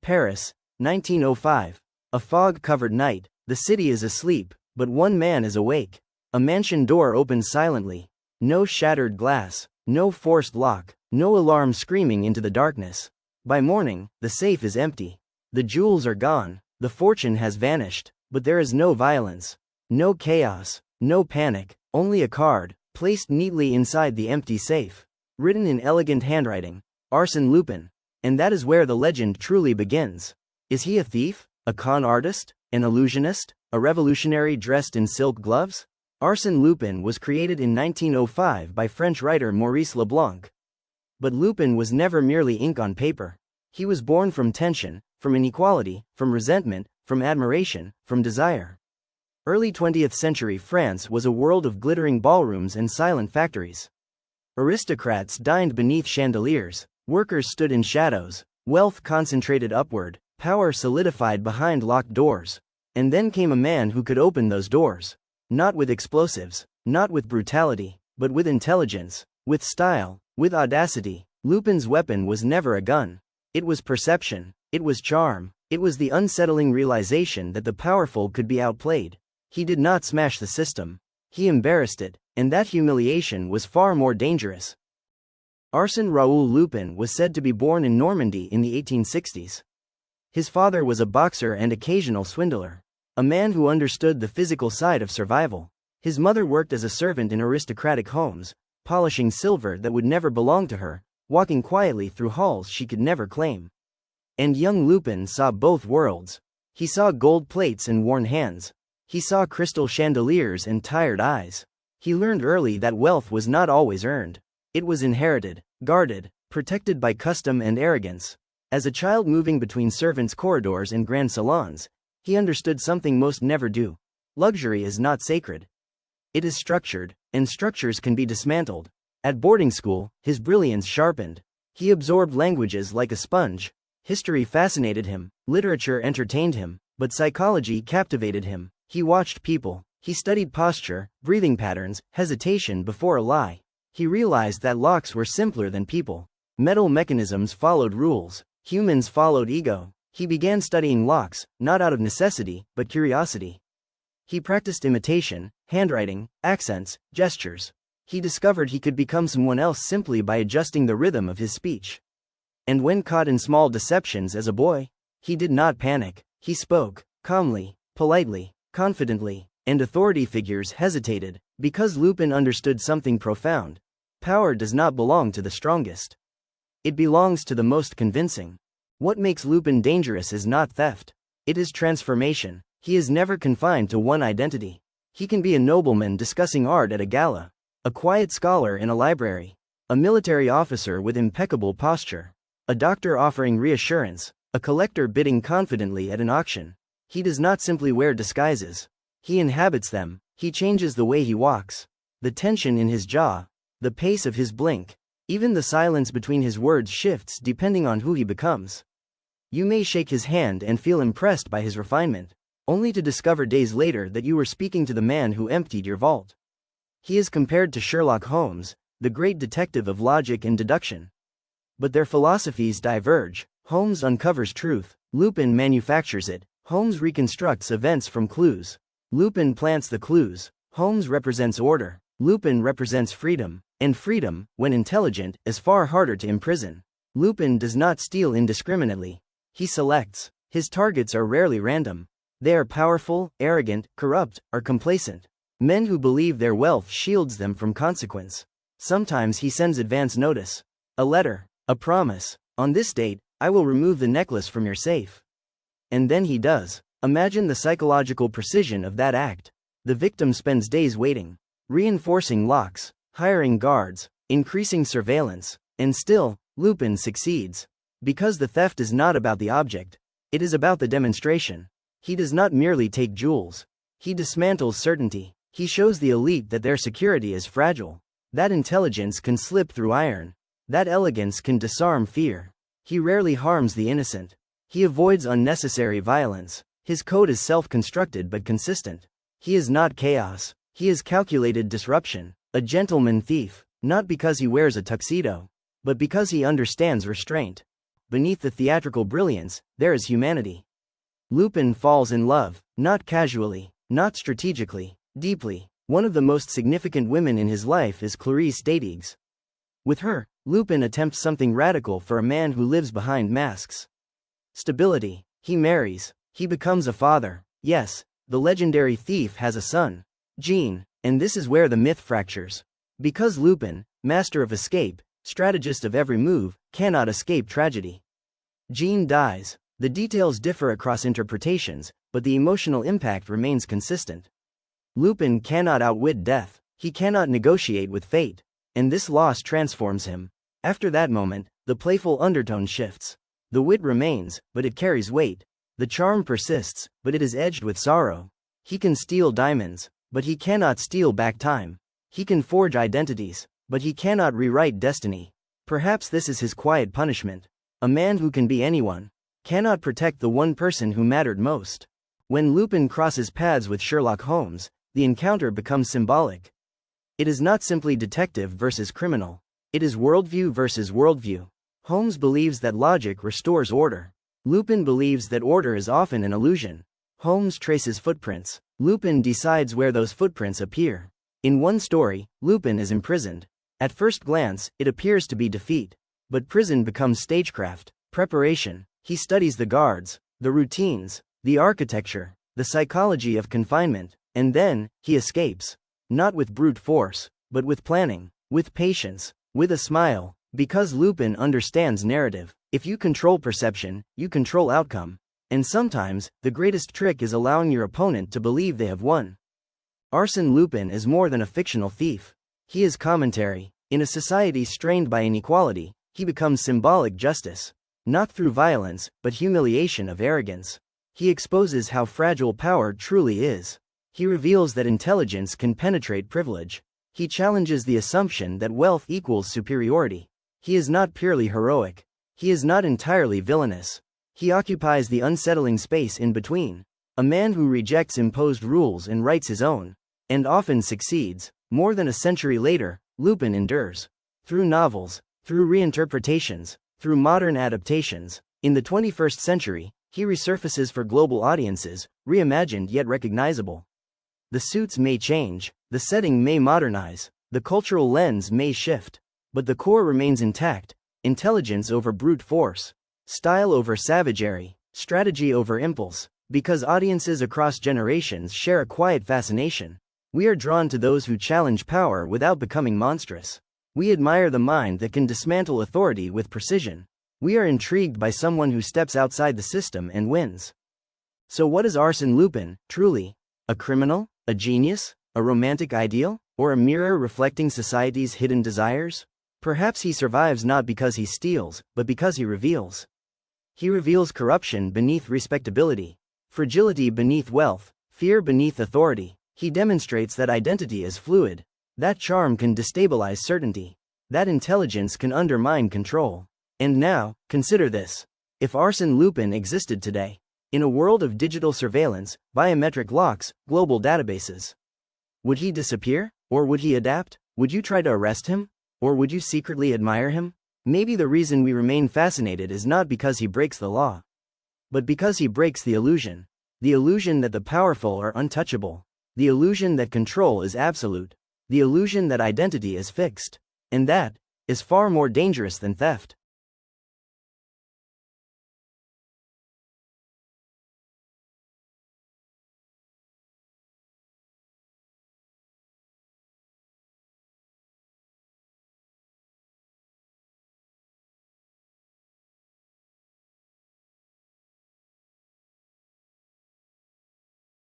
Paris, 1905. A fog-covered night, the city is asleep, but one man is awake. A mansion door opens silently. No shattered glass, no forced lock, no alarm screaming into the darkness. By morning, the safe is empty. The jewels are gone, the fortune has vanished, but there is no violence, no chaos, no panic, only a card, placed neatly inside the empty safe. Written in elegant handwriting, Arsène Lupin. And that is where the legend truly begins. Is he a thief, a con artist, an illusionist, a revolutionary dressed in silk gloves? Arsène Lupin was created in 1905 by French writer Maurice Leblanc. But Lupin was never merely ink on paper. He was born from tension, from inequality, from resentment, from admiration, from desire. Early 20th century France was a world of glittering ballrooms and silent factories. Aristocrats dined beneath chandeliers, workers stood in shadows, wealth concentrated upward, power solidified behind locked doors. And then came a man who could open those doors. Not with explosives, not with brutality, but with intelligence, with style, with audacity. Lupin's weapon was never a gun. It was perception, it was charm, it was the unsettling realization that the powerful could be outplayed. He did not smash the system. He embarrassed it, and that humiliation was far more dangerous. Arsène Raoul Lupin was said to be born in Normandy in the 1860s. His father was a boxer and occasional swindler, a man who understood the physical side of survival. His mother worked as a servant in aristocratic homes, polishing silver that would never belong to her, walking quietly through halls she could never claim. And young Lupin saw both worlds. He saw gold plates and worn hands. He saw crystal chandeliers and tired eyes. He learned early that wealth was not always earned. It was inherited, guarded, protected by custom and arrogance. As a child moving between servants' corridors and grand salons, he understood something most never do. Luxury is not sacred. It is structured, and structures can be dismantled. At boarding school, his brilliance sharpened. He absorbed languages like a sponge. History fascinated him, literature entertained him, but psychology captivated him. He watched people. He studied posture, breathing patterns, hesitation before a lie. He realized that locks were simpler than people. Metal mechanisms followed rules. Humans followed ego. He began studying locks, not out of necessity, but curiosity. He practiced imitation, handwriting, accents, gestures. He discovered he could become someone else simply by adjusting the rhythm of his speech. And when caught in small deceptions as a boy, he did not panic. He spoke, calmly, politely, confidently, and authority figures hesitated, because Lupin understood something profound. Power does not belong to the strongest. It belongs to the most convincing. What makes Lupin dangerous is not theft. It is transformation. He is never confined to one identity. He can be a nobleman discussing art at a gala, a quiet scholar in a library, a military officer with impeccable posture, a doctor offering reassurance, a collector bidding confidently at an auction. He does not simply wear disguises. He inhabits them. He changes the way he walks, the tension in his jaw, the pace of his blink. Even the silence between his words shifts depending on who he becomes. You may shake his hand and feel impressed by his refinement, only to discover days later that you were speaking to the man who emptied your vault. He is compared to Sherlock Holmes, the great detective of logic and deduction. But their philosophies diverge. Holmes uncovers truth, Lupin manufactures it. Holmes reconstructs events from clues. Lupin plants the clues. Holmes represents order. Lupin represents freedom. And freedom, when intelligent, is far harder to imprison. Lupin does not steal indiscriminately. He selects. His targets are rarely random. They are powerful, arrogant, corrupt, or complacent. Men who believe their wealth shields them from consequence. Sometimes he sends advance notice. A letter. A promise. On this date, I will remove the necklace from your safe. And then he does. Imagine the psychological precision of that act. The victim spends days waiting, reinforcing locks, hiring guards, increasing surveillance, and still, Lupin succeeds. Because the theft is not about the object, it is about the demonstration. He does not merely take jewels. He dismantles certainty. He shows the elite that their security is fragile. That intelligence can slip through iron. That elegance can disarm fear. He rarely harms the innocent. He avoids unnecessary violence. His code is self-constructed but consistent. He is not chaos. He is calculated disruption. A gentleman thief, not because he wears a tuxedo, but because he understands restraint. beneath the theatrical brilliance, there is humanity. Lupin falls in love, not casually, not strategically, deeply. One of the most significant women in his life is Clarice Datigues. With her, Lupin attempts something radical for a man who lives behind masks. Stability. He marries. He becomes a father. Yes, the legendary thief has a son, Jean, and this is where the myth fractures. Because Lupin, master of escape, strategist of every move, cannot escape tragedy. Jean dies. The details differ across interpretations, but the emotional impact remains consistent. Lupin cannot outwit death. He cannot negotiate with fate. And this loss transforms him. After that moment, the playful undertone shifts. The wit remains, but it carries weight. The charm persists, but it is edged with sorrow. He can steal diamonds, but he cannot steal back time. He can forge identities, but he cannot rewrite destiny. Perhaps this is his quiet punishment. A man who can be anyone cannot protect the one person who mattered most. When Lupin crosses paths with Sherlock Holmes, the encounter becomes symbolic. It is not simply detective versus criminal. It is worldview versus worldview. Holmes believes that logic restores order. Lupin believes that order is often an illusion. Holmes traces footprints. Lupin decides where those footprints appear. In one story, Lupin is imprisoned. At first glance, it appears to be defeat. But prison becomes stagecraft, preparation. He studies the guards, the routines, the architecture, the psychology of confinement, and then, he escapes. Not with brute force, but with planning, with patience, with a smile. Because Lupin understands narrative. If you control perception, you control outcome. And sometimes, the greatest trick is allowing your opponent to believe they have won. Arsène Lupin is more than a fictional thief. He is commentary. In a society strained by inequality, he becomes symbolic justice. Not through violence, but humiliation of arrogance. He exposes how fragile power truly is. He reveals that intelligence can penetrate privilege. He challenges the assumption that wealth equals superiority. He is not purely heroic. He is not entirely villainous. He occupies the unsettling space in between. A man who rejects imposed rules and writes his own. And often succeeds. More than a century later, Lupin endures. Through novels, through reinterpretations, through modern adaptations. In the 21st century, he resurfaces for global audiences, reimagined yet recognizable. The suits may change, the setting may modernize, the cultural lens may shift. But the core remains intact. Intelligence over brute force. Style over savagery. Strategy over impulse. Because audiences across generations share a quiet fascination. We are drawn to those who challenge power without becoming monstrous. We admire the mind that can dismantle authority with precision. We are intrigued by someone who steps outside the system and wins. So what is Arsène Lupin, truly? A criminal? A genius? A romantic ideal? Or a mirror reflecting society's hidden desires? Perhaps he survives not because he steals, but because he reveals. He reveals corruption beneath respectability, fragility beneath wealth, fear beneath authority. He demonstrates that identity is fluid. That charm can destabilize certainty. That intelligence can undermine control. And now, consider this. If Arsène Lupin existed today, in a world of digital surveillance, biometric locks, global databases, would he disappear? Or would he adapt? Would you try to arrest him? Or would you secretly admire him? Maybe the reason we remain fascinated is not because he breaks the law, but because he breaks the illusion. The illusion that the powerful are untouchable. The illusion that control is absolute. The illusion that identity is fixed. And that is far more dangerous than theft.